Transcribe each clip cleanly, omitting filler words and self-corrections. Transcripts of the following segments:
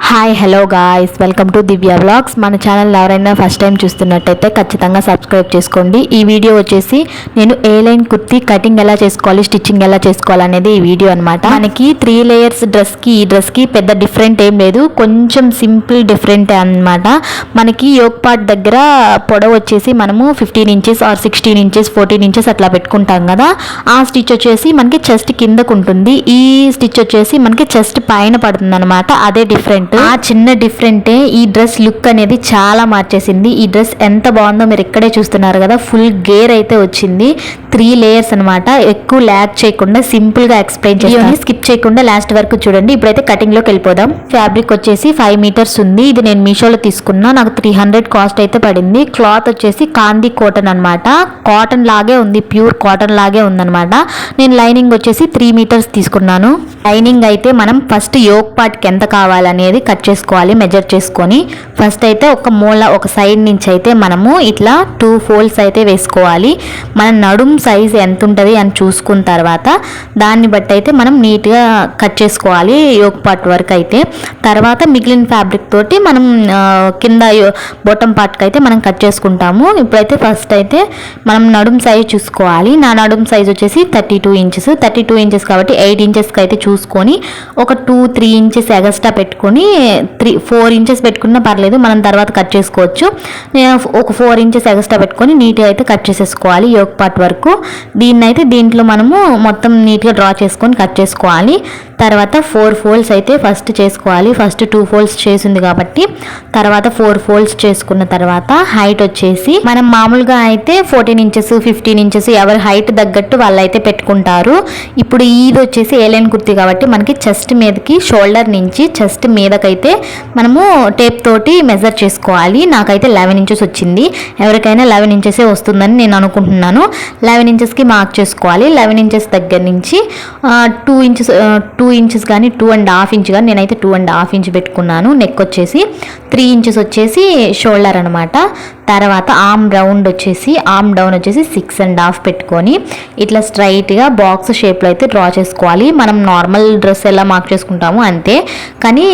Hi hello guys, welcome to Divya vlogs. మన channel ఎవరైనా first time చూస్తున్నట్టయితే ఖచ్చితంగా సబ్స్క్రైబ్ చేసుకోండి. ఈ వీడియో వచ్చేసి నేను ఏ లైన్ కుర్తీ కటింగ్ ఎలా చేసుకోవాలి, స్టిచ్చింగ్ ఎలా చేసుకోవాలి అనేది ఈ వీడియో అనమాట. మనకి 3 లేయర్స్ డ్రెస్కి ఈ డ్రెస్కి పెద్ద డిఫరెంట్ ఏం లేదు, కొంచెం సింపుల్ డిఫరెంట్ అనమాట. మనకి యోక్ పార్ట్ దగ్గర పొడవు వచ్చేసి మనము 15 ఇంచెస్ ఆర్ 16 ఇంచెస్ 14 ఇంచెస్ అట్లా పెట్టుకుంటాం కదా. ఆ స్టిచ్ వచ్చేసి మనకి చెస్ట్ కిందకు ఉంటుంది, ఈ స్టిచ్ వచ్చేసి మనకి చెస్ట్ పైన పడుతుంది అనమాట. అదే డిఫరెంట్. ఆ చిన్న డిఫరెంటే ఈ డ్రెస్ లుక్ అనేది చాలా మార్చేసింది. ఈ డ్రెస్ ఎంత బాగుందో మీరు ఇక్కడే చూస్తున్నారు కదా. ఫుల్ గేర్ అయితే వచ్చింది, 3 లేయర్స్ అనమాట. ఎక్కువ ల్యాగ్ చేయకుండా సింపుల్ గా ఎక్స్ప్లెయిన్ చేయాలి, స్కిప్ చేయకుండా లాస్ట్ వరకు చూడండి. ఇప్పుడైతే కటింగ్ లోకి వెళ్ళిపోదాం. ఫ్యాబ్రిక్ వచ్చేసి 5 మీటర్స్ ఉంది. ఇది నేను మీషోలో తీసుకున్నా, నాకు 300 కాస్ట్ అయితే పడింది. క్లాత్ వచ్చేసి కాందీ కాటన్ అనమాట. కాటన్ లాగే ఉంది, ప్యూర్ కాటన్ లాగే ఉందన్నమాట. నేను లైనింగ్ వచ్చేసి 3 మీటర్స్ తీసుకున్నాను. లైనింగ్ అయితే మనం ఫస్ట్ యోక్ పార్ట్ కి ఎంత కావాలనేది కట్ చేసుకోవాలి, మెజర్ చేసుకొని. ఫస్ట్ అయితే ఒక మూల ఒక సైడ్ నుంచి అయితే మనము ఇట్లా 2 ఫోల్డ్స్ అయితే వేసుకోవాలి. మన నడుం సైజ్ ఎంత ఉంటుంది అని చూసుకున్న తర్వాత దాన్ని బట్టి అయితే మనం నీట్గా కట్ చేసుకోవాలి యోక్ పార్ట్ వరకు అయితే. తర్వాత మిగిలిన ఫ్యాబ్రిక్ తోటి మనం కింద బాటమ్ పార్ట్కి అయితే మనం కట్ చేసుకుంటాము. ఇప్పుడైతే ఫస్ట్ అయితే మనం నడుం సైజ్ చూసుకోవాలి. నా నడుం సైజ్ వచ్చేసి 32 ఇంచెస్ కాబట్టి 8 ఇంచెస్కి అయితే చూసుకొని ఒక 2-3 ఇంచెస్ ఎగస్ట్రా పెట్టుకొని 4 ఇంచెస్ పెట్టుకున్నా పర్లేదు, మనం తర్వాత కట్ చేసుకోవచ్చు. నేను ఒక 4 ఇంచెస్ ఎక్స్ట్రా పెట్టుకొని నీట్గా అయితే కట్ చేసేసుకోవాలి యోక్ పార్ట్ వరకు. దీంట్లో మనము మొత్తం నీట్గా డ్రా చేసుకొని కట్ చేసుకోవాలి. తర్వాత 4 ఫోల్డ్స్ అయితే ఫస్ట్ చేసుకోవాలి. ఫస్ట్ 2 ఫోల్డ్స్ చేసింది కాబట్టి తర్వాత 4 ఫోల్డ్స్ చేసుకున్న తర్వాత హైట్ వచ్చేసి మనం మామూలుగా అయితే 14 ఇంచెస్ 15 ఇంచెస్ ఎవరి హైట్ తగ్గట్టు వాళ్ళు అయితే పెట్టుకుంటారు. ఇప్పుడు ఇది వచ్చేసి ఏలైన్ కుర్తీ కాబట్టి మనకి చెస్ట్ మీదకి షోల్డర్ నుంచి చెస్ట్ మీదకైతే మనము టేప్ తోటి మెజర్ చేసుకోవాలి. నాకైతే 11 ఇంచెస్ వచ్చింది. ఎవరికైనా 11 ఇంచెసే వస్తుందని నేను అనుకుంటున్నాను. 11 ఇంచెస్కి మార్క్ చేసుకోవాలి. 11 ఇంచెస్ దగ్గర నుంచి 2 ఇంచెస్ కానీ 2.5 ఇంచ్ కానీ నేనైతే 2.5 ఇంచ్ పెట్టుకున్నాను. నెక్ వచ్చేసి 3 ఇంచెస్ వచ్చేసి షోల్డర్ అనమాట. తర్వాత ఆర్మ్ డౌన్ వచ్చేసి 6.5 పెట్టుకొని ఇట్లా స్ట్రైట్గా బాక్స్ షేప్లో అయితే డ్రా చేసుకోవాలి. మనం నార్మల్ డ్రెస్ ఎలా మార్క్ చేసుకుంటామో అంతే, కానీ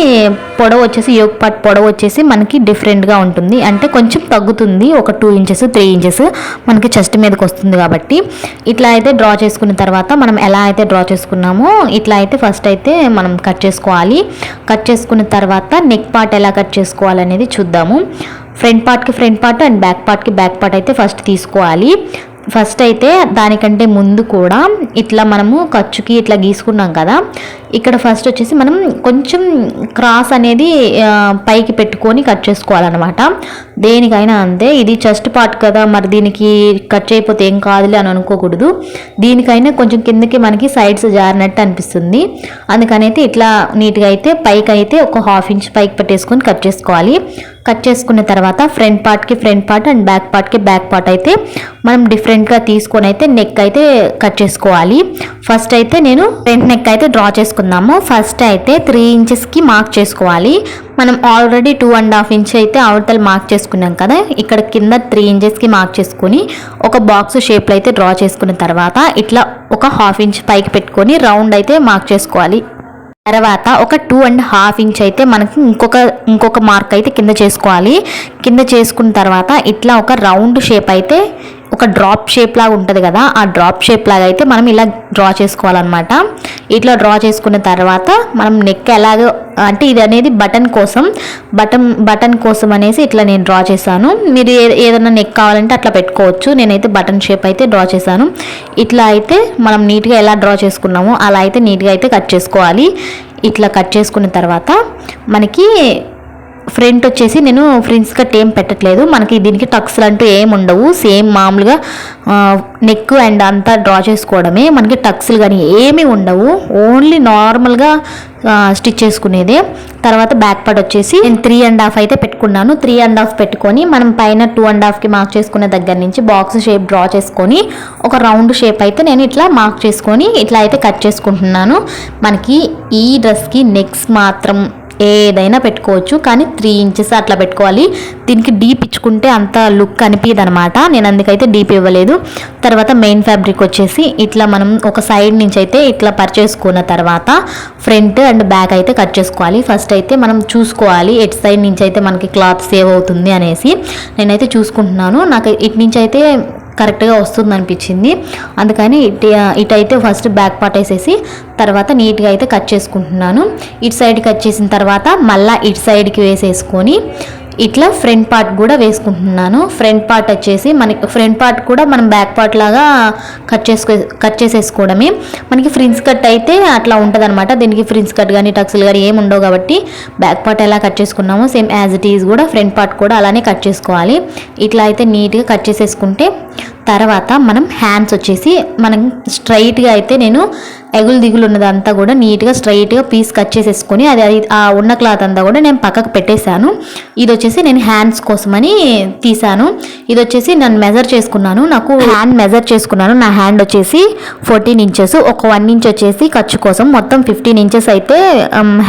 పొడవు వచ్చేసి యోక్ పార్ట్ పొడవు వచ్చేసి మనకి డిఫరెంట్గా ఉంటుంది, అంటే కొంచెం తగ్గుతుంది. ఒక 2 ఇంచెస్ 3 ఇంచెస్ మనకి చెస్ట్ మీదకి వస్తుంది కాబట్టి ఇట్లా అయితే డ్రా చేసుకున్న తర్వాత మనం ఎలా అయితే డ్రా చేసుకున్నామో ఇట్లా అయితే ఫస్ట్ అయితే మనం కట్ చేసుకోవాలి. కట్ చేసుకున్న తర్వాత నెక్ పార్ట్ ఎలా కట్ చేసుకోవాలనేది చూద్దాము. Front part and back part అయితే ఫస్ట్ తీసుకోవాలి. ఫస్ట్ అయితే దానికంటే ముందు కూడా ఇట్లా మనము ఖర్చుకి ఇట్లా గీసుకున్నాం కదా, ఇక్కడ ఫస్ట్ వచ్చేసి మనం కొంచెం క్రాస్ అనేది పైకి పెట్టుకొని కట్ చేసుకోవాలన్నమాట. దేనికైనా అంతే, ఇది చెస్ట్ పార్ట్ కదా మరి దీనికి కట్ చేయకపోతే ఏం కాదులే అని అనుకోకూడదు. దీనికైనా కొంచెం కిందకి మనకి సైడ్స్ జారినట్టు అనిపిస్తుంది. అందుకనైతే ఇట్లా నీట్గా అయితే పైకి అయితే ఒక 1/2 ఇంచ్ పైకి పెట్టేసుకొని కట్ చేసుకోవాలి. కట్ చేసుకున్న తర్వాత front part and back part అయితే మనం డిఫరెంట్గా తీసుకొని అయితే నెక్ అయితే కట్ చేసుకోవాలి. ఫస్ట్ అయితే నేను ఫ్రంట్ నెక్ అయితే డ్రా చేసుకుందాము. ఫస్ట్ అయితే 3 ఇంచెస్కి మార్క్ చేసుకోవాలి. మనం ఆల్రెడీ 2.5 ఇంచ్ అయితే అవతల మార్క్ చేసుకున్నాం కదా, ఇక్కడ కింద 3 ఇంచెస్కి మార్క్ చేసుకొని ఒక బాక్స్ షేప్లో అయితే డ్రా చేసుకున్న తర్వాత ఇట్లా ఒక 1/2 ఇంచ్ పైకి పెట్టుకొని రౌండ్ అయితే మార్క్ చేసుకోవాలి. తర్వాత ఒక 2.5 ఇంచ్ అయితే మనకి ఇంకొక మార్క్ అయితే కింద చేసుకోవాలి. కింద చేసుకున్న తర్వాత ఇట్లా ఒక రౌండ్ షేప్ అయితే ఒక డ్రాప్ షేప్ లాగా ఉంటుంది కదా, ఆ డ్రాప్ షేప్ లాగా అయితే మనం ఇలా డ్రా చేసుకోవాలన్నమాట. ఇట్లా డ్రా చేసుకున్న తర్వాత మనం నెక్ ఎలాగో అంటే ఇది అనేది బటన్ కోసం అనేసి ఇట్లా నేను డ్రా చేశాను. మీరు ఏదైనా నెక్ కావాలంటే అట్లా పెట్టుకోవచ్చు. నేనైతే బటన్ షేప్ అయితే డ్రా చేశాను. ఇట్లా అయితే మనం నీట్గా ఎలా డ్రా చేసుకున్నామో అలా అయితే నీట్గా అయితే కట్ చేసుకోవాలి. ఇట్లా కట్ చేసుకున్న తర్వాత మనకి ఫ్రంట్ వచ్చేసి నేను ఫ్రిన్స్ కట్ ఏం పెట్టట్లేదు. మనకి దీనికి టక్స్లు అంటూ ఏం ఉండవు, సేమ్ మామూలుగా నెక్ అండ్ అంతా డ్రా చేసుకోవడమే. మనకి టక్స్లు కానీ ఏమీ ఉండవు, ఓన్లీ నార్మల్గా స్టిచ్ చేసుకునేదే. తర్వాత బ్యాక్ పార్ట్ వచ్చేసి నేను 3.5 అయితే పెట్టుకున్నాను. 3.5 పెట్టుకొని మనం పైన 2.5కి మార్క్ చేసుకునే దగ్గర నుంచి బాక్స్ షేప్ డ్రా చేసుకొని ఒక రౌండ్ షేప్ అయితే నేను ఇట్లా మార్క్ చేసుకొని ఇట్లా అయితే కట్ చేసుకుంటున్నాను. మనకి ఈ డ్రెస్కి నెక్స్ మాత్రం ఏదైనా పెట్టుకోవచ్చు, కానీ 3 ఇంచెస్ అట్లా పెట్టుకోవాలి. దీనికి డీప్ ఇచ్చుకుంటే అంత లుక్ అనిపించదు అనమాట. నేను అందుకైతే డీప్ ఇవ్వలేదు. తర్వాత మెయిన్ ఫ్యాబ్రిక్ వచ్చేసి ఇట్లా మనం ఒక సైడ్ నుంచి అయితే ఇట్లా పర్చేసుకున్న తర్వాత ఫ్రంట్ అండ్ బ్యాక్ అయితే కట్ చేసుకోవాలి. ఫస్ట్ అయితే మనం చూసుకోవాలి ఎటు సైడ్ నుంచి అయితే మనకి క్లాత్ సేవ్ అవుతుంది అనేసి. నేనైతే చూసుకుంటున్నాను, నాకు ఇటు నుంచి అయితే కరెక్ట్గా వస్తుంది అనిపించింది. అందుకని ఇటైతే ఫస్ట్ బ్యాక్ పార్ట్ వేసేసి తర్వాత నీట్గా అయితే కట్ చేసుకుంటున్నాను. ఇటు సైడ్ కట్ చేసిన తర్వాత మళ్ళీ ఇటు సైడ్కి వేసేసుకొని ఇట్లా ఫ్రంట్ పార్ట్ కూడా వేసుకుంటున్నాను. ఫ్రంట్ పార్ట్ వచ్చేసి మనకి ఫ్రంట్ పార్ట్ కూడా మనం బ్యాక్ పార్ట్ లాగా కట్ చేసేసుకోవడమే. మనకి ఫ్రిన్స్ కట్ అయితే అట్లా ఉంటుంది అనమాట. దీనికి ఫ్రిన్స్ కట్ కానీ టక్స్లు కానీ ఏమి ఉండవు కాబట్టి బ్యాక్ పార్ట్ ఎలా కట్ చేసుకున్నామో సేమ్ యాజ్ ఇట్ ఈజ్ కూడా ఫ్రంట్ పార్ట్ కూడా అలానే కట్ చేసుకోవాలి. ఇట్లా అయితే నీట్గా కట్ చేసేసుకుంటే తర్వాత మనం హ్యాండ్స్ వచ్చేసి మనం స్ట్రైట్గా అయితే నేను ఎగులు దిగులు ఉన్నదంతా కూడా నీట్గా స్ట్రైట్గా పీస్ కట్ చేసేసుకొని అది ఆ ఉన్న క్లాత్ అంతా కూడా నేను పక్కకు పెట్టేశాను. ఇది వచ్చేసి నేను హ్యాండ్స్ కోసమని తీసాను. ఇది వచ్చేసి నేను మెజర్ చేసుకున్నాను. నాకు హ్యాండ్ మెజర్ చేసుకున్నాను. నా హ్యాండ్ వచ్చేసి 14 ఇంచెస్, ఒక 1 ఇంచ్ వచ్చేసి ఖర్చు కోసం మొత్తం 15 ఇంచెస్ అయితే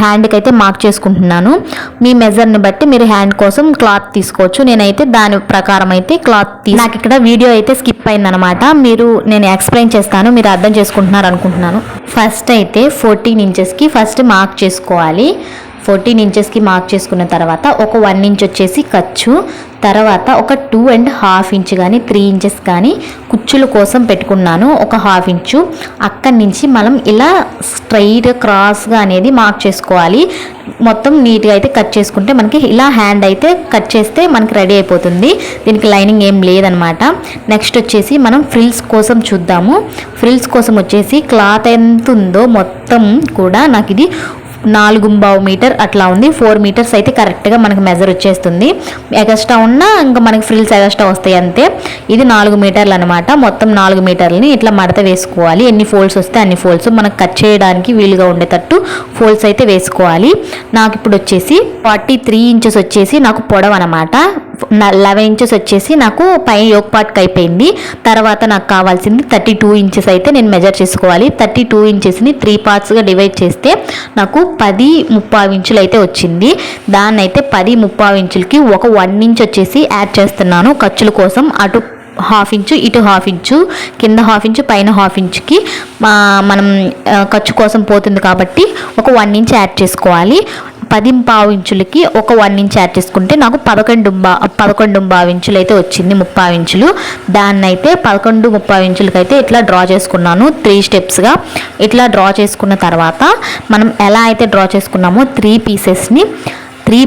హ్యాండ్కి అయితే మార్క్ చేసుకుంటున్నాను. మీ మెజర్ని బట్టి మీరు హ్యాండ్ కోసం క్లాత్ తీసుకోవచ్చు. నేనైతే దాని ప్రకారం అయితే క్లాత్ నాకు ఇక్కడ వీడియో అయితే స్కిప్ అయిందనమాట. నేను ఎక్స్ప్లెయిన్ చేస్తాను, మీరు అర్థం చేసుకుంటున్నారు అనుకుంటున్నాను. ఫస్ట్ అయితే 14 ఇంచెస్కి ఫస్ట్ మార్క్ చేసుకోవాలి. 14 ఇంచెస్కి మార్క్ చేసుకున్న తర్వాత ఒక 1 ఇంచ్ వచ్చేసి ఖర్చు, తర్వాత ఒక 2.5 ఇంచ్ కానీ 3 ఇంచెస్ కానీ కుచ్చుల కోసం పెట్టుకున్నాను. ఒక 1/2 ఇంచు అక్కడి నుంచి మనం ఇలా స్ట్రైట్ క్రాస్గా అనేది మార్క్ చేసుకోవాలి. మొత్తం నీట్గా అయితే కట్ చేసుకుంటే మనకి ఇలా హ్యాండ్ అయితే కట్ చేస్తే మనకి రెడీ అయిపోతుంది. దీనికి లైనింగ్ ఏం లేదనమాట. నెక్స్ట్ వచ్చేసి మనం ఫ్రిల్స్ కోసం చూద్దాము. ఫ్రిల్స్ కోసం వచ్చేసి క్లాత్ ఎంత ఉందో మొత్తం కూడా నాకు ఇది 4.5 మీటర్ అట్లా ఉంది. 4 మీటర్స్ అయితే కరెక్ట్గా మనకు మెజర్ వచ్చేస్తుంది. ఎగస్ట్రా ఉన్నా ఇంకా మనకి ఫ్రిల్స్ ఎగస్ట్రా వస్తాయి అంతే. ఇది 4 మీటర్లు అనమాట. మొత్తం 4 మీటర్లని ఇట్లా మడత వేసుకోవాలి. ఎన్ని ఫోల్డ్స్ వస్తే అన్ని ఫోల్డ్స్ మనకు కట్ చేయడానికి వీలుగా ఉండేటట్టు ఫోల్డ్స్ అయితే వేసుకోవాలి. నాకు ఇప్పుడు వచ్చేసి 43 ఇంచెస్ వచ్చేసి నాకు పొడవు అనమాట. 11 ఇంచెస్ వచ్చేసి నాకు పైన యోక్ పార్ట్కి అయిపోయింది. తర్వాత నాకు కావాల్సింది 32 ఇంచెస్ అయితే నేను మెజర్ చేసుకోవాలి. 32 ఇంచెస్ని 3 పార్ట్స్గా డివైడ్ చేస్తే నాకు 10.35 ఇంచులు అయితే వచ్చింది. దాన్ని అయితే 10.35 ఇంచులకి ఒక 1 ఇంచ్ వచ్చేసి యాడ్ చేస్తున్నాను ఖర్చుల కోసం. అటు 1/2 ఇంచు ఇటు 1/2 ఇంచు, కింద 1/2 ఇంచు పైన 1/2 ఇంచుకి మనం ఖర్చు కోసం పోతుంది కాబట్టి ఒక 1 ఇంచ్ యాడ్ చేసుకోవాలి. 10.5 ఇంచులకి ఒక 1 ఇంచ్ యాడ్ చేసుకుంటే నాకు 11.5 ఇంచులు అయితే వచ్చింది. 30 ఇంచులు. దాన్ని అయితే 11.5 ఇంచులకైతే ఇట్లా డ్రా చేసుకున్నాను 3 స్టెప్స్గా. ఇట్లా డ్రా చేసుకున్న తర్వాత మనం ఎలా అయితే డ్రా చేసుకున్నామో 3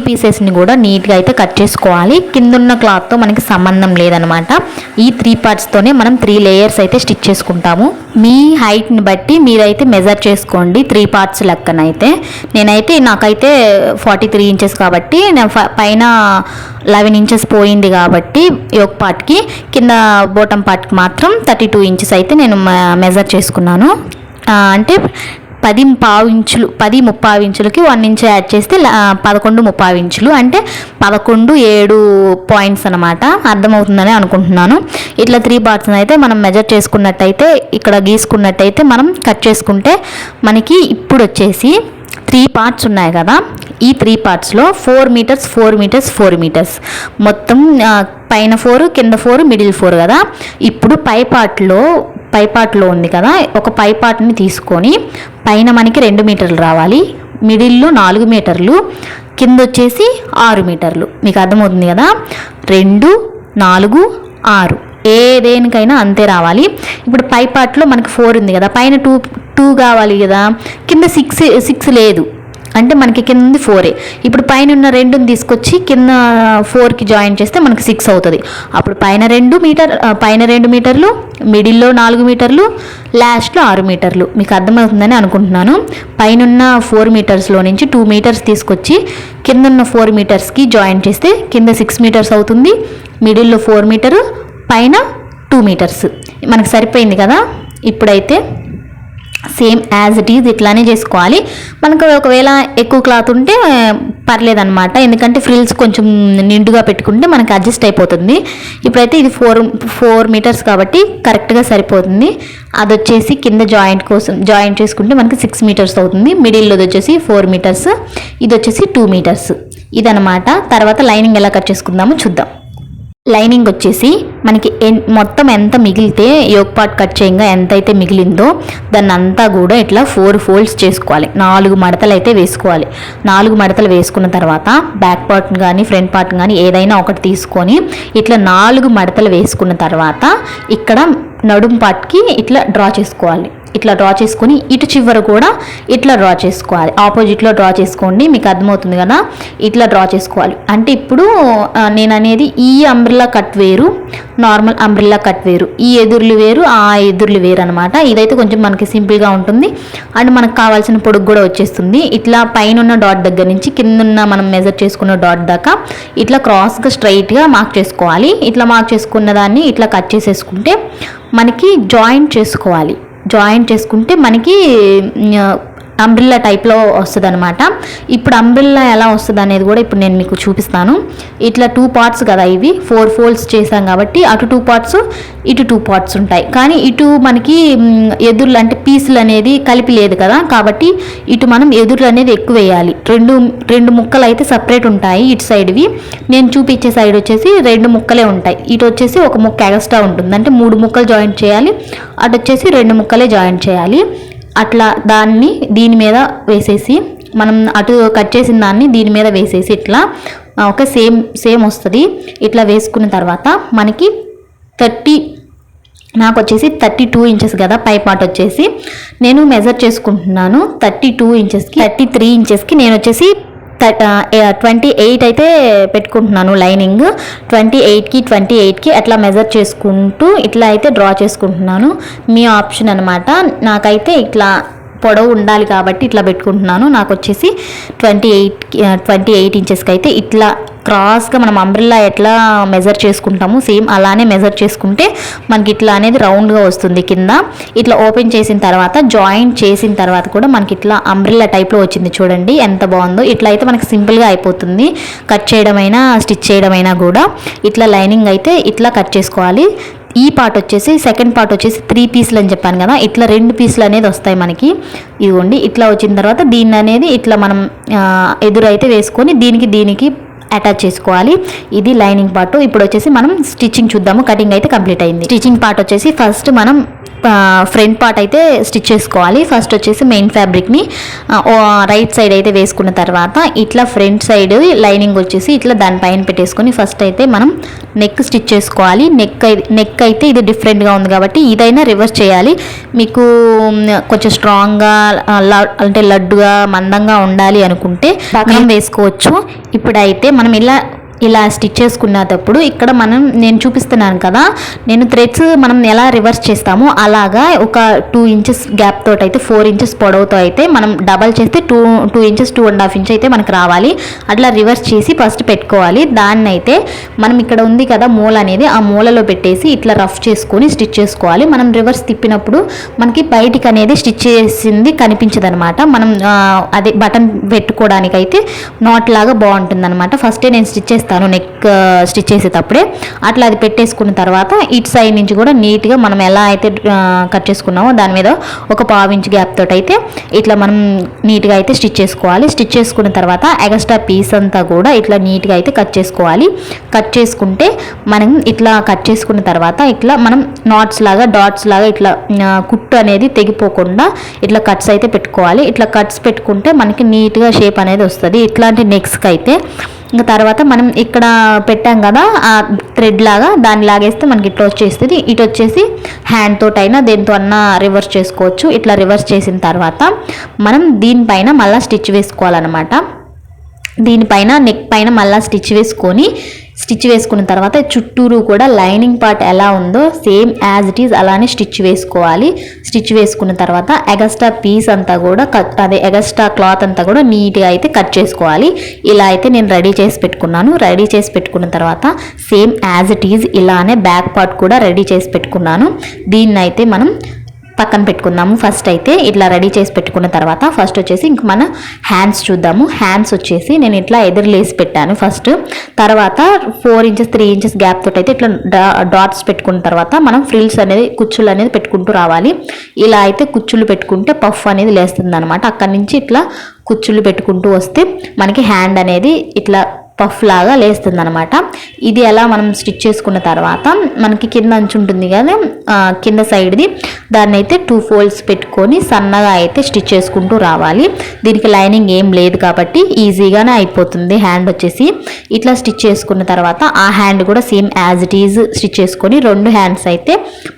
పీసెస్ని కూడా నీట్గా అయితే కట్ చేసుకోవాలి. కిందున్న క్లాత్తో మనకి సంబంధం లేదనమాట. ఈ 3 పార్ట్స్తోనే మనం 3 లేయర్స్ అయితే స్టిచ్ చేసుకుంటాము. మీ హైట్ని బట్టి మీరైతే మెజర్ చేసుకోండి 3 పార్ట్స్ లెక్కనైతే. నాకైతే 43 ఇంచెస్ కాబట్టి పైన 11 ఇంచెస్ పోయింది కాబట్టి యోక్ పార్ట్కి, కింద బోటం పార్ట్కి మాత్రం 32 ఇంచెస్ అయితే నేను మెజర్ చేసుకున్నాను. అంటే 10.35 ఇంచులకి 1 ఇంచ్ యాడ్ చేస్తే 11.35 ఇంచులు అంటే 11.7 పాయింట్స్ అనమాట. అర్థమవుతుందని అనుకుంటున్నాను. ఇట్లా 3 పార్ట్స్ అయితే మనం మెజర్ చేసుకున్నట్టయితే ఇక్కడ గీసుకున్నట్టయితే మనం కట్ చేసుకుంటే మనకి ఇప్పుడు వచ్చేసి 3 పార్ట్స్ ఉన్నాయి కదా. ఈ 3 పార్ట్స్లో 4 మీటర్స్ 4 మీటర్స్ 4 మీటర్స్ మొత్తం పైన 4 కింద 4 మిడిల్ 4 కదా. ఇప్పుడు పై పార్ట్లో ఉంది కదా, ఒక పై పార్ట్ని తీసుకొని పైన మనకి 2 మీటర్లు రావాలి, మిడిల్లో 4 మీటర్లు, కింద వచ్చేసి 6 మీటర్లు. మీకు అర్థమవుతుంది కదా. 2, 4, 6 దేనికైనా అంతే రావాలి. ఇప్పుడు పై పార్ట్లో మనకి 4 ఉంది కదా, పైన 2 కావాలి కదా, కింద 6 లేదు అంటే మనకి కింద 4. ఇప్పుడు పైన ఉన్న 2ని తీసుకొచ్చి కింద 4కి జాయిన్ చేస్తే మనకి 6 అవుతుంది. అప్పుడు పైన 2 మీటర్లు, మిడిల్లో 4 మీటర్లు, లాస్ట్లో 6 మీటర్లు. మీకు అర్థమవుతుందని అనుకుంటున్నాను. పైన ఉన్న 4 మీటర్స్లో నుంచి 2 మీటర్స్ తీసుకొచ్చి కింద ఉన్న 4 మీటర్స్కి జాయిన్ చేస్తే కింద 6 మీటర్స్ అవుతుంది. మిడిల్లో 4 మీటరు, పైన 2 మీటర్స్ మనకు సరిపోయింది కదా. ఇప్పుడైతే సేమ్ యాజ్ ఇట్ ఈజ్ ఇట్లానే చేసుకోవాలి. మనకు ఒకవేళ ఎక్కువ క్లాత్ ఉంటే పర్లేదన్నమాట, ఎందుకంటే ఫ్రిల్స్ కొంచెం నిండుగా పెట్టుకుంటే మనకి అడ్జస్ట్ అయిపోతుంది. ఇప్పుడైతే ఇది 4 మీటర్స్ కాబట్టి కరెక్ట్గా సరిపోతుంది. అది వచ్చేసి కింద జాయింట్ చేసుకుంటే మనకి 6 మీటర్స్ అవుతుంది. మిడిల్లోది వచ్చేసి 4 మీటర్స్, ఇది వచ్చేసి 2 మీటర్స్ ఇదనమాట. తర్వాత లైనింగ్ ఎలా కట్ చేసుకుందామో చూద్దాం. లైనింగ్ వచ్చేసి మనకి మొత్తం ఎంత మిగిలితే యోక్ పార్ట్ కట్ చేయంగా ఎంత అయితే మిగిలిందో దాన్ని అంతా కూడా ఇట్లా 4 ఫోల్డ్స్ చేసుకోవాలి. 4 మడతలు అయితే వేసుకోవాలి. 4 మడతలు వేసుకున్న తర్వాత బ్యాక్ పార్ట్ కానీ ఫ్రంట్ పార్ట్ కానీ ఏదైనా ఒకటి తీసుకొని ఇట్లా 4 మడతలు వేసుకున్న తర్వాత ఇక్కడ నడుం పార్ట్కి ఇట్లా డ్రా చేసుకోవాలి. ఇట్లా డ్రా చేసుకొని ఇటు చివర కూడా ఇట్లా డ్రా చేసుకోవాలి. ఆపోజిట్లో డ్రా చేసుకోండి, మీకు అర్థమవుతుంది కదా. ఇట్లా డ్రా చేసుకోవాలి. అంటే ఇప్పుడు నేను అనేది ఈ అంబ్రెల్లా కట్ వేరు, నార్మల్ అంబ్రెల్లా కట్ వేరు, ఈ ఎదుర్లు వేరు, ఆ ఎదుర్లు వేరు అనమాట. ఇదైతే కొంచెం మనకి సింపుల్గా ఉంటుంది అండ్ మనకు కావాల్సిన పొడుగు కూడా వచ్చేస్తుంది. ఇట్లా పైన ఉన్న డాట్ దగ్గర నుంచి కింద మనం మెజర్ చేసుకున్న డాట్ దాకా ఇట్లా క్రాస్గా స్ట్రైట్గా మార్క్ చేసుకోవాలి. ఇట్లా మార్క్ చేసుకున్న దాన్ని ఇట్లా కట్ చేసేసుకుంటే మనకి జాయింట్ చేసుకోవాలి. జాయింట్ చేసుకుంటే మనకి అంబ్రెల్లా టైప్లో వస్తుంది అనమాట. ఇప్పుడు అంబ్రెల్లా ఎలా వస్తుంది అనేది కూడా ఇప్పుడు నేను మీకు చూపిస్తాను. ఇట్లా 2 పార్ట్స్ కదా, ఇవి 4 ఫోల్డ్స్ చేసాం కాబట్టి అటు 2 పార్ట్స్ ఇటు 2 పార్ట్స్ ఉంటాయి. కానీ ఇటు మనకి ఎదుర్లు అంటే పీసులు అనేది కలిపి లేదు కదా, కాబట్టి ఇటు మనం ఎదుర్లు అనేది ఎక్కువ వేయాలి. రెండు ముక్కలు అయితే సపరేట్ ఉంటాయి. ఇటు సైడ్వి నేను చూపించే సైడ్ వచ్చేసి 2 ముక్కలే ఉంటాయి. ఇటు వచ్చేసి ఒక ముక్క ఎక్స్ట్రా ఉంటుంది, అంటే 3 ముక్కలు జాయింట్ చేయాలి. అటు వచ్చేసి 2 ముక్కలే జాయింట్ చేయాలి. అట్లా దాన్ని దీని మీద వేసేసి మనం అటు కట్ చేసిన దాన్ని దీని మీద వేసేసి ఇట్లా ఒక సేమ్ వస్తుంది. ఇట్లా వేసుకున్న తర్వాత మనకి నాకు వచ్చేసి 32 ఇంచెస్ కదా పై పార్ట్ వచ్చేసి, నేను మెజర్ చేసుకుంటున్నాను 32 ఇంచెస్కి 33 ఇంచెస్కి నేను వచ్చేసి 28 అయితే పెట్టుకుంటున్నాను. లైనింగ్ 28కి అట్లా మెజర్ చేసుకుంటూ ఇట్లా అయితే డ్రా చేసుకుంటున్నాను. మీ ఆప్షన్ అనమాట. నాకైతే ఇట్లా పొడవు ఉండాలి కాబట్టి ఇట్లా పెట్టుకుంటున్నాను. నాకు వచ్చేసి 28 ఇంచెస్కి అయితే ఇట్లా క్రాస్గా మనం అంబ్రెల్లా ఎట్లా మెజర్ చేసుకుంటాము సేమ్ అలానే మెజర్ చేసుకుంటే మనకి ఇట్లా అనేది రౌండ్గా వస్తుంది. కింద ఇట్లా ఓపెన్ చేసిన తర్వాత జాయింట్ చేసిన తర్వాత కూడా మనకి ఇట్లా అంబ్రెల్లా టైప్లో వచ్చింది. చూడండి ఎంత బాగుందో. ఇట్లా అయితే మనకి సింపుల్గా అయిపోతుంది. కట్ చేయడమైనా స్టిచ్ చేయడమైనా కూడా ఇట్లా లైనింగ్ అయితే ఇట్లా కట్ చేసుకోవాలి. ఈ పార్ట్ వచ్చేసి సెకండ్ పార్ట్ వచ్చేసి 3 పీసులు అని చెప్పాను కదా, ఇట్లా 2 పీసులు అనేది వస్తాయి మనకి. ఇదిగోండి ఇట్లా వచ్చిన తర్వాత దీన్ని అనేది ఇట్లా మనం ఎదురైతే వేసుకొని దీనికి అటాచ్ చేసుకోవాలి. ఇది లైనింగ్ పార్ట్. ఇప్పుడు వచ్చేసి మనం స్టిచ్చింగ్ చూద్దాము. కటింగ్ అయితే కంప్లీట్ అయింది. స్టిచ్చింగ్ పార్ట్ వచ్చేసి ఫస్ట్ మనం ఫ్రంట్ పార్ట్ అయితే స్టిచ్ చేసుకోవాలి. ఫస్ట్ వచ్చేసి మెయిన్ ఫ్యాబ్రిక్ని రైట్ సైడ్ అయితే వేసుకున్న తర్వాత ఇట్లా ఫ్రంట్ సైడ్ లైనింగ్ వచ్చేసి ఇట్లా దానిపైన పెట్టేసుకొని ఫస్ట్ అయితే మనం నెక్ స్టిచ్ చేసుకోవాలి. నెక్ అయితే ఇది డిఫరెంట్గా ఉంది కాబట్టి ఇదైనా రివర్స్ చేయాలి. మీకు కొంచెం స్ట్రాంగ్గా అంటే లడ్డుగా మందంగా ఉండాలి అనుకుంటే పక్కన వేసుకోవచ్చు. ఇప్పుడైతే మనం ఇలా స్టిచ్ చేసుకున్నప్పుడు ఇక్కడ నేను చూపిస్తున్నాను కదా, నేను థ్రెడ్స్ మనం ఎలా రివర్స్ చేస్తామో అలాగా ఒక 2 ఇంచెస్ గ్యాప్ తోటి అయితే 4 ఇంచెస్ పొడవుతో అయితే మనం డబల్ చేస్తే 2 ఇంచెస్ 2.5 ఇంచ్ అయితే మనకు రావాలి. అట్లా రివర్స్ చేసి ఫస్ట్ పెట్టుకోవాలి. దాన్ని అయితే మనం ఇక్కడ ఉంది కదా మూల అనేది, ఆ మూలలో పెట్టేసి ఇట్లా రఫ్ చేసుకొని స్టిచ్ చేసుకోవాలి. మనం రివర్స్ తిప్పినప్పుడు మనకి బయటికి అనేది స్టిచ్ చేసింది కనిపించదు అనమాట. మనం అదే బటన్ పెట్టుకోవడానికి అయితే నాట్ లాగా బాగుంటుంది అనమాట. ఫస్టే నేను స్టిచ్ చేస్తాను నెక్ స్టిచ్ చేసేటప్పుడే. అట్లా అది పెట్టేసుకున్న తర్వాత ఇటు సైడ్ నుంచి కూడా నీట్గా మనం ఎలా అయితే కట్ చేసుకున్నామో దాని మీద ఒక 1/2 ఇంచ్ గ్యాప్ తోటి అయితే ఇట్లా మనం నీట్గా అయితే స్టిచ్ చేసుకోవాలి. స్టిచ్ చేసుకున్న తర్వాత ఎక్స్ట్రా పీస్ అంతా కూడా ఇట్లా నీట్గా అయితే కట్ చేసుకోవాలి. కట్ చేసుకుంటే మనం ఇట్లా కట్ చేసుకున్న తర్వాత ఇట్లా మనం డాట్స్ లాగా ఇట్లా కుట్టు అనేది తెగిపోకుండా ఇట్లా కట్స్ అయితే పెట్టుకోవాలి. ఇట్లా కట్స్ పెట్టుకుంటే మనకి నీట్గా షేప్ అనేది వస్తుంది. ఇట్లాంటి నెక్స్కి అయితే ఇంకా తర్వాత మనం ఇక్కడ పెట్టాం కదా ఆ థ్రెడ్ లాగా, దాన్ని లాగేస్తే మనకి ఇట్లా వచ్చేస్తుంది. ఇటు వచ్చేసి హ్యాండ్ తోటైనా దేంతో అన్నా రివర్స్ చేసుకోవచ్చు. ఇట్లా రివర్స్ చేసిన తర్వాత మనం దీనిపైన మళ్ళీ స్టిచ్ వేసుకోవాలన్నమాట. దీనిపైన నెక్ పైన మళ్ళీ స్టిచ్ వేసుకున్న తర్వాత చుట్టూరు కూడా లైనింగ్ పార్ట్ ఎలా ఉందో సేమ్ యాజ్ ఇట్ ఈజ్ అలానే స్టిచ్ వేసుకోవాలి. స్టిచ్ వేసుకున్న తర్వాత ఎగస్ట్రా పీస్ అంతా కూడా ఎగస్ట్రా క్లాత్ అంతా కూడా నీట్గా అయితే కట్ చేసుకోవాలి. ఇలా అయితే నేను రెడీ చేసి పెట్టుకున్నాను. రెడీ చేసి పెట్టుకున్న తర్వాత సేమ్ యాజ్ ఇట్ ఈజ్ ఇలానే బ్యాక్ పార్ట్ కూడా రెడీ చేసి పెట్టుకున్నాను. దీన్ని అయితే మనం పక్కన పెట్టుకుందాము. ఫస్ట్ అయితే ఇట్లా రెడీ చేసి పెట్టుకున్న తర్వాత ఫస్ట్ వచ్చేసి ఇంక మన హ్యాండ్స్ చూద్దాము. హ్యాండ్స్ వచ్చేసి నేను ఇట్లా ఎదురులేసి పెట్టాను ఫస్ట్. తర్వాత 4 ఇంచెస్ 3 ఇంచెస్ గ్యాప్ తోటి అయితే ఇట్లా డాట్స్ పెట్టుకున్న తర్వాత మనం ఫ్రిల్స్ అనేది కుచ్చులు అనేది పెట్టుకుంటూ రావాలి. ఇలా అయితే కుచ్చులు పెట్టుకుంటే పఫ్ అనేది లేస్తుంది అనమాట. అక్కడి నుంచి ఇట్లా కుచ్చులు పెట్టుకుంటూ వస్తే మనకి హ్యాండ్ అనేది ఇట్లా పఫ్ లాగా లేస్తుంది అనమాట. ఇది ఎలా మనం స్టిచ్ చేసుకున్న తర్వాత మనకి కింద అంచు ఉంటుంది కదా, కింద సైడ్ది, దాన్ని అయితే 2 ఫోల్డ్స్ పెట్టుకొని సన్నగా అయితే స్టిచ్ చేసుకుంటూ రావాలి. దీనికి లైనింగ్ ఏం లేదు కాబట్టి ఈజీగానే అయిపోతుంది. హ్యాండ్ వచ్చేసి ఇట్లా స్టిచ్ చేసుకున్న తర్వాత ఆ హ్యాండ్ కూడా same as it is stitch చేసుకొని 2 హ్యాండ్స్ అయితే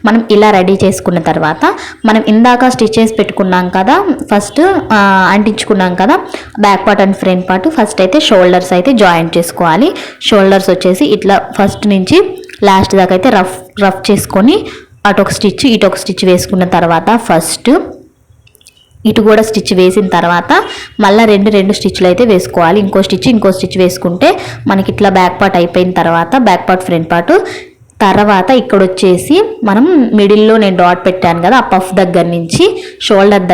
మనం ఇలా రెడీ చేసుకున్న తర్వాత మనం ఇందాక స్టిచ్ చేసి పెట్టుకున్నాం కదా, ఫస్ట్ అంటించుకున్నాం కదా back part and front part. First అయితే షోల్డర్స్ అయితే జాయింట్ చేసుకోవాలి. షోల్డర్స్ వచ్చేసి ఇట్లా ఫస్ట్ నుంచి లాస్ట్ దాకా అయితే రఫ్ చేసుకొని అటు ఒక స్టిచ్ ఇటు ఒక స్టిచ్ వేసుకున్న తర్వాత ఫస్ట్ ఇటు కూడా స్టిచ్ వేసిన తర్వాత మళ్ళీ రెండు స్టిచ్లు అయితే వేసుకోవాలి. ఇంకో స్టిచ్ వేసుకుంటే మనకి ఇట్లా బ్యాక్ పార్ట్ అయిపోయిన తర్వాత బ్యాక్ పార్ట్ ఫ్రంట్ పార్ట్. తర్వాత ఇక్కడ వచ్చేసి మనం మిడిల్లో నేను డాట్ పెట్టాను కదా, ఆ పఫ్ దగ్గర నుంచి షోల్డర్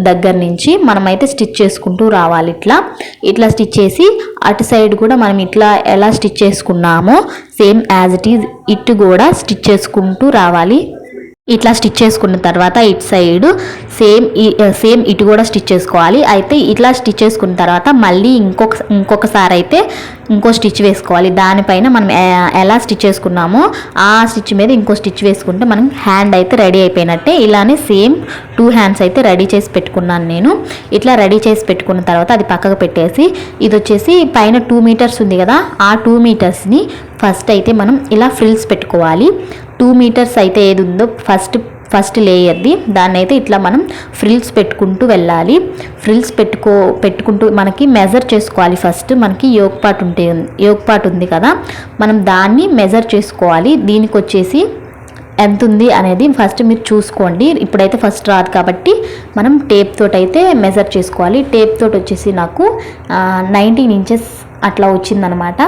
దగ్గర నుంచి మనమైతే స్టిచ్ చేసుకుంటూ రావాలి. ఇట్లా స్టిచ్ చేసి అటు సైడ్ కూడా మనం ఇట్లా ఎలా స్టిచ్ చేసుకున్నామో సేమ్ యాజ్ ఇట్ ఈజ్ ఇటు కూడా స్టిచ్ చేసుకుంటూ రావాలి. ఇట్లా స్టిచ్ చేసుకున్న తర్వాత ఇటు సైడ్ సేమ్ ఇటు కూడా స్టిచ్ చేసుకోవాలి. అయితే ఇట్లా స్టిచ్ చేసుకున్న తర్వాత మళ్ళీ ఇంకొకసారి అయితే ఇంకో స్టిచ్ వేసుకోవాలి. దానిపైన మనం ఎలా స్టిచ్ చేసుకున్నామో ఆ స్టిచ్ మీద ఇంకో స్టిచ్ వేసుకుంటే మనం హ్యాండ్ అయితే రెడీ అయిపోయినట్టే. ఇలానే సేమ్ 2 హ్యాండ్స్ అయితే రెడీ చేసి పెట్టుకున్నాను నేను. ఇట్లా రెడీ చేసి పెట్టుకున్న తర్వాత అది పక్కకు పెట్టేసి ఇది వచ్చేసి పైన 2 మీటర్స్ ఉంది కదా, ఆ 2 మీటర్స్ని ఫస్ట్ అయితే మనం ఇలా ఫ్రిల్స్ పెట్టుకోవాలి. 2 మీటర్స్ అయితే ఏది ఉందో ఫస్ట్ లేయర్ది దాన్ని అయితే ఇట్లా మనం ఫ్రిల్స్ పెట్టుకుంటూ వెళ్ళాలి. ఫ్రిల్స్ పెట్టుకుంటూ మనకి మెజర్ చేసుకోవాలి. ఫస్ట్ మనకి యోక్ పార్ట్ ఉంది కదా, మనం దాన్ని మెజర్ చేసుకోవాలి. దీనికి వచ్చేసి ఎంత ఉంది అనేది ఫస్ట్ మీరు చూసుకోండి. ఇప్పుడైతే ఫస్ట్ రాదు కాబట్టి మనం టేప్ తోటి అయితే మెజర్ చేసుకోవాలి. టేప్ తోటి వచ్చేసి నాకు 19 ఇంచెస్ అట్లా వచ్చిందనమాట.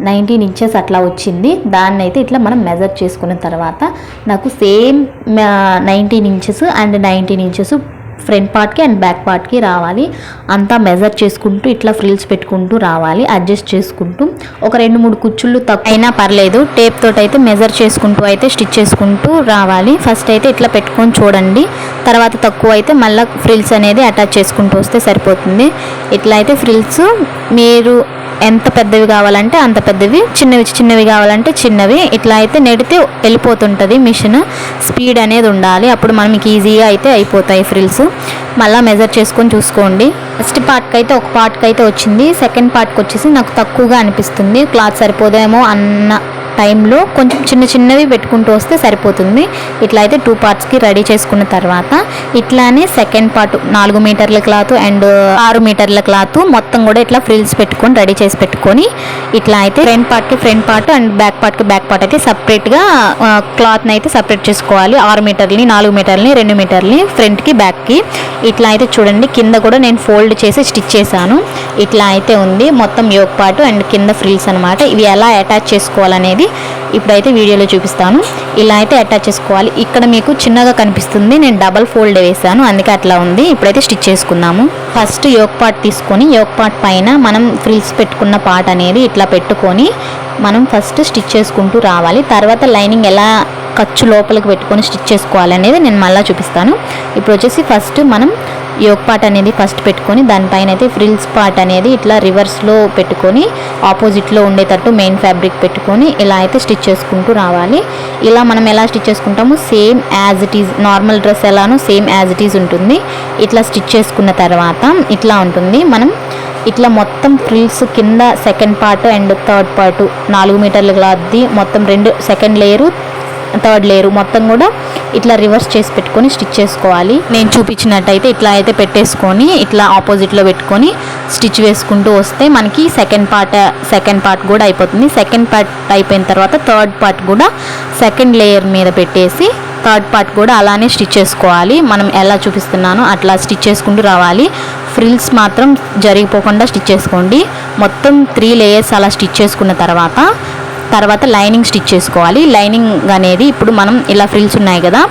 19 ఇంచెస్ అట్లా వచ్చింది. దాన్ని అయితే ఇట్లా మనం మెజర్ చేసుకున్న తర్వాత నాకు same 19 inches and 19 inches front పార్ట్కి అండ్ బ్యాక్ పార్ట్కి రావాలి. అంతా మెజర్ చేసుకుంటూ ఇట్లా ఫ్రిల్స్ పెట్టుకుంటూ రావాలి, అడ్జస్ట్ చేసుకుంటూ. ఒక 2-3 కుచ్చుళ్ళు తక్కువ అయినా పర్లేదు, టేప్ తోటి అయితే మెజర్ చేసుకుంటూ అయితే స్టిచ్ చేసుకుంటూ రావాలి. ఫస్ట్ అయితే ఇట్లా పెట్టుకొని చూడండి, తర్వాత తక్కువ అయితే మళ్ళీ ఫ్రిల్స్ అనేది అటాచ్ చేసుకుంటూ వస్తే సరిపోతుంది. ఇట్లా అయితే ఫ్రిల్స్ మీరు ఎంత పెద్దవి కావాలంటే అంత పెద్దవి, చిన్నవి కావాలంటే చిన్నవి. ఇట్లా అయితే నెడితే వెళ్ళిపోతుంటుంది మిషన్. స్పీడ్ అనేది ఉండాలి, అప్పుడు మనకి ఈజీగా అయితే అయిపోతాయి ఫ్రిల్స్. మళ్ళీ మెజర్ చేసుకొని చూసుకోండి. ఫస్ట్ పార్ట్కి అయితే ఒక పార్ట్కి అయితే వచ్చింది, సెకండ్ పార్ట్కి వచ్చేసి నాకు తక్కువగా అనిపిస్తుంది. క్లాత్ సరిపోదేమో అన్న టైంలో కొంచెం చిన్నవి పెట్టుకుంటూ వస్తే సరిపోతుంది. ఇట్లా అయితే 2 పార్ట్స్కి రెడీ చేసుకున్న తర్వాత ఇట్లానే సెకండ్ పార్ట్ 4 మీటర్ల క్లాత్ అండ్ 6 మీటర్ల క్లాత్ మొత్తం కూడా ఇట్లా ఫ్రిల్స్ పెట్టుకొని రెడీ చేసి పెట్టుకొని ఇట్లా అయితే front part and back part అయితే సపరేట్గా క్లాత్ని అయితే సపరేట్ చేసుకోవాలి. 6 మీటర్లని 4 మీటర్లని 2 మీటర్లని ఫ్రంట్కి బ్యాక్కి. ఇట్లా అయితే చూడండి, కింద కూడా నేను ఫోల్డ్ చేసి స్టిచ్ చేశాను. ఇట్లా అయితే ఉంది మొత్తం యోక్ పార్ట్ అండ్ కింద ఫ్రిల్స్ అనమాట. ఇవి ఎలా అటాచ్ చేసుకోవాలనేది ఇప్పుడైతే వీడియోలో చూపిస్తాను. ఇలా అయితే అటాచ్ చేసుకోవాలి. ఇక్కడ మీకు చిన్నగా కనిపిస్తుంది, నేను డబల్ ఫోల్డ్ వేసాను అందుకే అట్లా ఉంది. ఇప్పుడైతే స్టిచ్ చేసుకుందాము. ఫస్ట్ యోక్ పార్ట్ తీసుకొని యోక్ పార్ట్ పైన మనం ఫ్రిల్స్ పెట్టుకున్న పార్ట్ అనేది ఇట్లా పెట్టుకొని మనం ఫస్ట్ స్టిచ్ చేసుకుంటూ రావాలి. తర్వాత లైనింగ్ ఎలా ఖర్చు లోపలికి పెట్టుకొని స్టిచ్ చేసుకోవాలనేది నేను మళ్ళీ చూపిస్తాను. ఇప్పుడు వచ్చేసి ఫస్ట్ మనం యోక్ పార్ట్ అనేది ఫస్ట్ పెట్టుకొని దానిపైన అయితే ఫ్రిల్స్ పార్ట్ అనేది ఇట్లా రివర్స్లో పెట్టుకొని ఆపోజిట్లో ఉండేటట్టు మెయిన్ ఫ్యాబ్రిక్ పెట్టుకొని ఇలా అయితే స్టిచ్ చేసుకుంటూ రావాలి. ఇలా మనం ఎలా స్టిచ్ చేసుకుంటాము same as it is, normal dress ఎలానో సేమ్ యాజ్ ఇట్ ఈజ్ ఉంటుంది. ఇట్లా స్టిచ్ చేసుకున్న తర్వాత ఇట్లా ఉంటుంది. మనం ఇట్లా మొత్తం ఫ్రిల్స్ కింద second part and third part 4 మీటర్ల క్లాత్ది మొత్తం 2 సెకండ్ లేయరు థర్డ్ లేయర్ మొత్తం కూడా ఇట్లా రివర్స్ చేసి పెట్టుకొని స్టిచ్ చేసుకోవాలి. నేను చూపించినట్టయితే ఇట్లా అయితే పెట్టేసుకొని ఇట్లా ఆపోజిట్లో పెట్టుకొని స్టిచ్ వేసుకుంటూ వస్తే మనకి సెకండ్ పార్ట్ కూడా అయిపోతుంది. సెకండ్ పార్ట్ అయిపోయిన తర్వాత థర్డ్ పార్ట్ కూడా సెకండ్ లేయర్ మీద పెట్టేసి థర్డ్ పార్ట్ కూడా అలానే స్టిచ్ చేసుకోవాలి. మనం ఎలా చూపిస్తున్నానో అట్లా స్టిచ్ చేసుకుంటూ రావాలి. ఫ్రిల్స్ మాత్రం జరిగిపోకుండా స్టిచ్ చేసుకోండి. మొత్తం 3 లేయర్స్ అలా స్టిచ్ చేసుకున్న తర్వాత తర్వాత లైనింగ్ స్టిచ్ చేసుకోవాలి. లైనింగ్ అనేది ఇప్పుడు మనం ఇలా ఫ్రిల్స్ ఉన్నాయి కదా,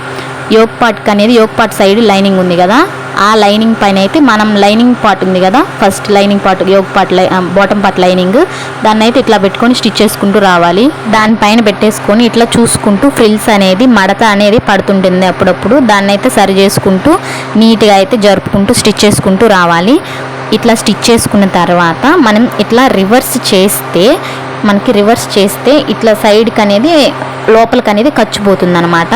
యోక్ పార్ట్కి అనేది యోక్ పార్ట్ సైడ్ లైనింగ్ ఉంది కదా, ఆ లైనింగ్ పైన అయితే మనం లైనింగ్ పార్ట్ ఉంది కదా, first lining part yoke part bottom part lining, దాన్ని అయితే ఇట్లా పెట్టుకొని స్టిచ్ చేసుకుంటూ రావాలి. దానిపైన పెట్టేసుకొని ఇట్లా చూసుకుంటూ ఫ్రిల్స్ అనేది మడత అనేది పడుతుంటుంది అప్పుడప్పుడు, దాన్ని అయితే సరి చేసుకుంటూ నీట్గా అయితే జరుపుకుంటూ స్టిచ్ చేసుకుంటూ రావాలి. ఇట్లా స్టిచ్ చేసుకున్న తర్వాత మనం ఇట్లా రివర్స్ చేస్తే ఇట్లా సైడ్కి అనేది లోపలికి అనేది ఖర్చు పోతుంది అనమాట.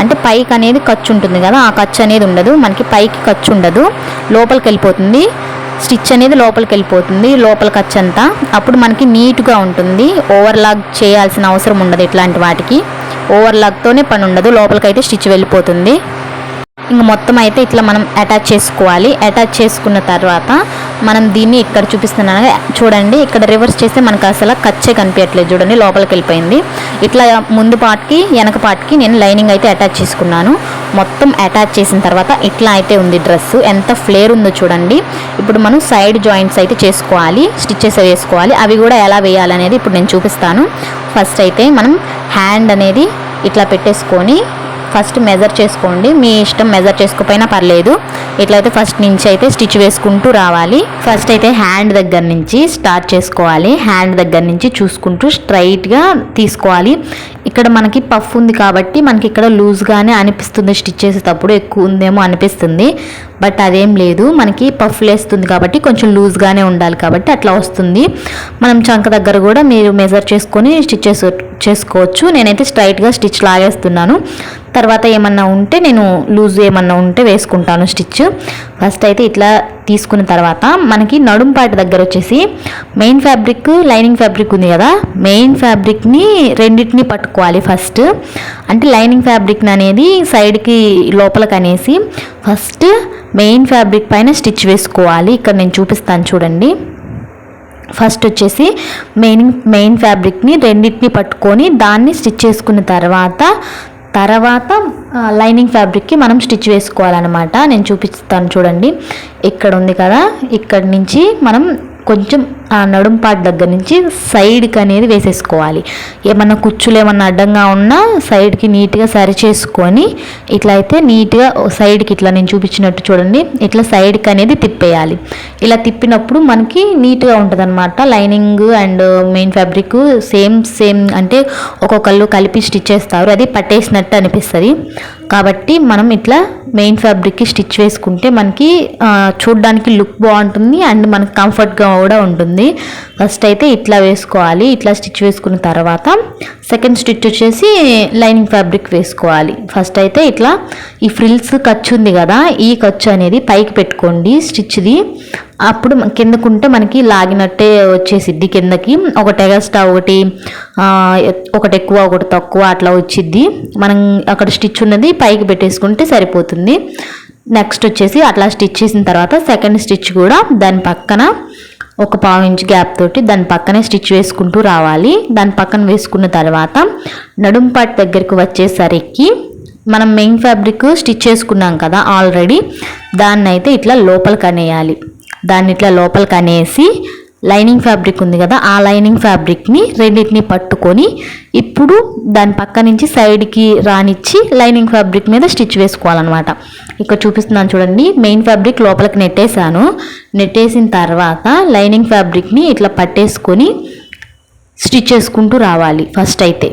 అంటే పైకి అనేది ఖర్చు ఉంటుంది కదా, ఆ ఖర్చు అనేది ఉండదు మనకి, పైకి ఖర్చు ఉండదు, లోపలికి వెళ్ళిపోతుంది స్టిచ్ అనేది, లోపలికి వెళ్ళిపోతుంది లోపల ఖర్చు అంతా. అప్పుడు మనకి నీట్గా ఉంటుంది, ఓవర్లాగ్ చేయాల్సిన అవసరం ఉండదు. ఇట్లాంటి వాటికి ఓవర్లాగ్తోనే పని ఉండదు, లోపలికైతే స్టిచ్ వెళ్ళిపోతుంది. ఇంకా మొత్తం అయితే ఇట్లా మనం అటాచ్ చేసుకోవాలి. అటాచ్ చేసుకున్న తర్వాత మనం దీన్ని ఇక్కడ చూపిస్తున్నాను చూడండి, ఇక్కడ రివర్స్ చేస్తే మనకు అసలు ఖర్చే కనిపించట్లేదు చూడండి, లోపలికి వెళ్ళిపోయింది. ఇట్లా ముందు పార్ట్కి వెనక పార్ట్కి నేను లైనింగ్ అయితే అటాచ్ చేసుకున్నాను. మొత్తం అటాచ్ చేసిన తర్వాత ఇట్లా అయితే ఉంది డ్రెస్, ఎంత ఫ్లేర్ ఉందో చూడండి. ఇప్పుడు మనం సైడ్ జాయింట్స్ అయితే చేసుకోవాలి, స్టిచ్చెస్ వేసుకోవాలి. అవి కూడా ఎలా వేయాలనేది ఇప్పుడు నేను చూపిస్తాను. ఫస్ట్ అయితే మనం హ్యాండ్ అనేది ఇట్లా పెట్టేసుకొని ఫస్ట్ మెజర్ చేసుకోండి, మీ ఇష్టం, మెజర్ చేసుకోకపోయినా పర్లేదు. ఇట్లయితే ఫస్ట్ నుంచి అయితే స్టిచ్ వేసుకుంటూ రావాలి. ఫస్ట్ అయితే హ్యాండ్ దగ్గర నుంచి స్టార్ట్ చేసుకోవాలి. హ్యాండ్ దగ్గర నుంచి చూసుకుంటూ స్ట్రైట్గా తీసుకోవాలి. ఇక్కడ మనకి పఫ్ ఉంది కాబట్టి మనకి ఇక్కడ లూజ్గానే అనిపిస్తుంది, స్టిచ్ చేసేటప్పుడు ఎక్కువ ఉందేమో అనిపిస్తుంది, బట్ అదేం లేదు, మనకి పఫ్ లేస్తుంది కాబట్టి కొంచెం లూజ్గానే ఉండాలి కాబట్టి అట్లా వస్తుంది. మనం చంక దగ్గర కూడా మీరు మెజర్ చేసుకొని స్టిచ్ చేసుకోవచ్చు. నేనైతే స్ట్రైట్గా స్టిచ్ లాగేస్తున్నాను. తర్వాత ఏమన్నా ఉంటే నేను లూజ్ ఏమన్నా ఉంటే వేసుకుంటాను స్టిచ్. ఫస్ట్ అయితే ఇట్లా తీసుకున్న తర్వాత మనకి నడుం పార్ట్ దగ్గర వచ్చేసి మెయిన్ ఫ్యాబ్రిక్, లైనింగ్ ఫ్యాబ్రిక్ ఉంది కదా, మెయిన్ ఫ్యాబ్రిక్ని రెండింటిని పట్టుకోవాలి ఫస్ట్. అంటే లైనింగ్ ఫ్యాబ్రిక్ అనేది సైడ్కి లోపలికి అనేసి ఫస్ట్ మెయిన్ ఫ్యాబ్రిక్ పైన స్టిచ్ వేసుకోవాలి. ఇక్కడ నేను చూపిస్తాను చూడండి. ఫస్ట్ వచ్చేసి మెయిన్ ఫ్యాబ్రిక్ని రెండింటిని పట్టుకొని దాన్ని స్టిచ్ చేసుకున్న తర్వాత లైనింగ్ ఫ్యాబ్రిక్కి మనం స్టిచ్ వేసుకోవాలన్నమాట. నేను చూపిస్తాను చూడండి. ఇక్కడ ఉంది కదా, ఇక్కడ నుంచి మనం కొంచెం ఆ నడుం పార్ట్ దగ్గర నుంచి సైడ్కి అనేది వేసేసుకోవాలి. ఏమన్నా కుచ్చులు ఏమన్నా అడ్డంగా ఉన్నా సైడ్కి నీట్గా సరి చేసుకొని ఇట్లా అయితే నీట్గా సైడ్కి ఇట్లా నేను చూపించినట్టు చూడండి, ఇట్లా సైడ్కి అనేది తిప్పేయాలి. ఇలా తిప్పినప్పుడు మనకి నీట్గా ఉంటుంది అనమాట. Lining and main fabric same అంటే ఒక్కొక్కళ్ళు కలిపి స్టిచ్ చేస్తారు, అది పట్టేసినట్టు అనిపిస్తుంది. కాబట్టి మనం ఇట్లా మెయిన్ ఫ్యాబ్రిక్కి స్టిచ్ వేసుకుంటే మనకి చూడడానికి లుక్ బాగుంటుంది అండ్ మనకి కంఫర్ట్గా కూడా ఉంటుంది. ఫస్ట్ అయితే ఇట్లా వేసుకోవాలి. ఇట్లా స్టిచ్ వేసుకున్న తర్వాత సెకండ్ స్టిచ్ వచ్చేసి లైనింగ్ ఫ్యాబ్రిక్ వేసుకోవాలి. ఫస్ట్ అయితే ఇట్లా ఈ ఫ్రిల్స్ ఖర్చు ఉంది కదా, ఈ ఖర్చు అనేది పైకి పెట్టుకోండి స్టిచ్ది. అప్పుడు కిందకుంటే మనకి లాగినట్టే వచ్చేసిద్ది కిందకి. ఒకటి ఎగస్ట్రా ఒకటి ఎక్కువ ఒకటి తక్కువ అట్లా వచ్చిద్ది. మనం అక్కడ స్టిచ్ ఉన్నది పైకి పెట్టేసుకుంటే సరిపోతుంది. నెక్స్ట్ వచ్చేసి అట్లా స్టిచ్ చేసిన తర్వాత సెకండ్ స్టిచ్ కూడా దాని పక్కన ఒక 1/2 ఇంచ్ గ్యాప్ తోటి దాని పక్కనే స్టిచ్ వేసుకుంటూ రావాలి. దాని పక్కన వేసుకున్న తర్వాత నడుం పార్ట్ దగ్గరికి వచ్చేసరికి మనం మెయిన్ ఫ్యాబ్రిక్ స్టిచ్ చేసుకున్నాం కదా ఆల్రెడీ, దాన్ని అయితే ఇట్లా లోపలికి అనేయాలి. దాన్ని ఇట్లా లోపలికి అనేసి లైనింగ్ ఫ్యాబ్రిక్ ఉంది కదా, ఆ లైనింగ్ ఫ్యాబ్రిక్ని రెండింటిని పట్టుకొని ఇప్పుడు దాని పక్క నుంచి సైడ్కి రానిచ్చి లైనింగ్ ఫ్యాబ్రిక్ మీద స్టిచ్ వేసుకోవాలన్నమాట. ఇక్కడ చూపిస్తున్నాను చూడండి. మెయిన్ ఫ్యాబ్రిక్ లోపలికి నెట్టేసిన తర్వాత లైనింగ్ ఫ్యాబ్రిక్ని ఇట్లా పట్టేసుకొని స్టిచ్ చేసుకుంటూ రావాలి. ఫస్ట్ అయితే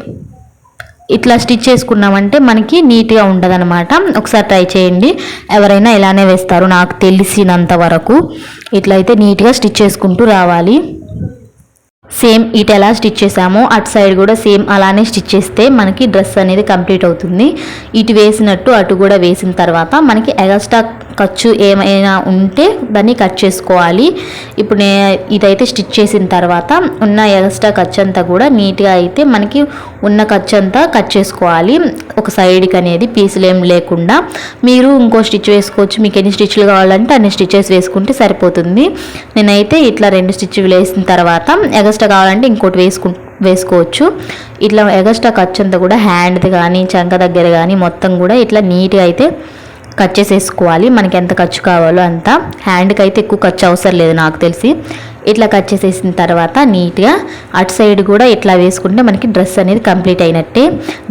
ఇట్లా స్టిచ్ చేసుకున్నామంటే మనకి నీట్గా ఉంటుంది అనమాట. ఒకసారి ట్రై చేయండి, ఎవరైనా ఇలానే వేస్తారు నాకు తెలిసినంత వరకు. ఇట్లయితే నీట్గా స్టిచ్ చేసుకుంటూ రావాలి. సేమ్ ఇటు ఎలా స్టిచ్ చేసామో అటు సైడ్ కూడా సేమ్ అలానే స్టిచ్ చేస్తే మనకి డ్రెస్ అనేది కంప్లీట్ అవుతుంది. ఇటు వేసినట్టు అటు కూడా వేసిన తర్వాత మనకి ఎగస్ట్రా ఖర్చు ఏమైనా ఉంటే దాన్ని కట్ చేసుకోవాలి. ఇప్పుడు ఇదైతే స్టిచ్ చేసిన తర్వాత ఉన్న ఎగస్ట్రా ఖర్చు అంతా కూడా నీట్గా అయితే మనకి ఉన్న ఖర్చు అంతా కట్ చేసుకోవాలి. ఒక సైడ్కి అనేది పీసులు ఏం లేకుండా. మీరు ఇంకో స్టిచ్ వేసుకోవచ్చు, మీకు ఎన్ని స్టిచ్లు కావాలంటే అన్ని స్టిచెస్ వేసుకుంటే సరిపోతుంది. నేనైతే ఇట్లా 2 స్టిచ్లు వేసిన తర్వాత ఎగస్ట్రా కావాలంటే ఇంకోటి వేసుకోవచ్చు. ఇట్లా ఎగస్ట్రా ఖర్చు అంతా కూడా హ్యాండ్ది కానీ చంక దగ్గర కానీ మొత్తం కూడా ఇట్లా నీట్గా అయితే కట్ చేసేసుకోవాలి. మనకి ఎంత ఖర్చు కావాలో అంత. హ్యాండ్కి అయితే ఎక్కువ ఖర్చు అవసరం లేదు నాకు తెలిసి. ఇట్లా కట్ చేసేసిన తర్వాత నీట్గా అటు సైడ్ కూడా ఇట్లా వేసుకుంటే మనకి డ్రెస్ అనేది కంప్లీట్ అయినట్టే.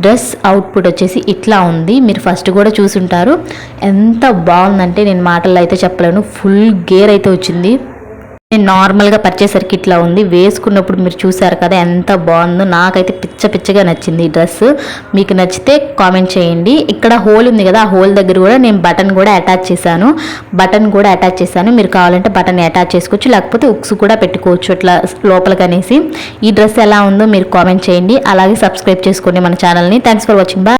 డ్రెస్ అవుట్పుట్ వచ్చేసి ఇట్లా ఉంది. మీరు ఫస్ట్ కూడా చూసుంటారు. ఎంత బాగుందంటే నేను మాటల్లో అయితే చెప్పలేను. ఫుల్ గేర్ అయితే వచ్చింది. నేను నార్మల్గా పర్చేసరికి ఇట్లా ఉంది. వేసుకున్నప్పుడు మీరు చూసారు కదా ఎంత బాగుందో. నాకైతే పిచ్చగా నచ్చింది ఈ డ్రెస్. మీకు నచ్చితే కామెంట్ చేయండి. ఇక్కడ హోల్ ఉంది కదా, ఆ హోల్ దగ్గర కూడా నేను బటన్ కూడా అటాచ్ చేశాను. మీరు కావాలంటే బటన్ అటాచ్ చేసుకోవచ్చు, లేకపోతే ఉక్స్ కూడా పెట్టుకోవచ్చు ఇట్లా లోపలికి అనేసి. ఈ డ్రెస్ ఎలా ఉందో మీరు కామెంట్ చేయండి. అలాగే సబ్స్క్రైబ్ చేసుకోండి మన ఛానల్ని. Thanks for watching. బాయ్.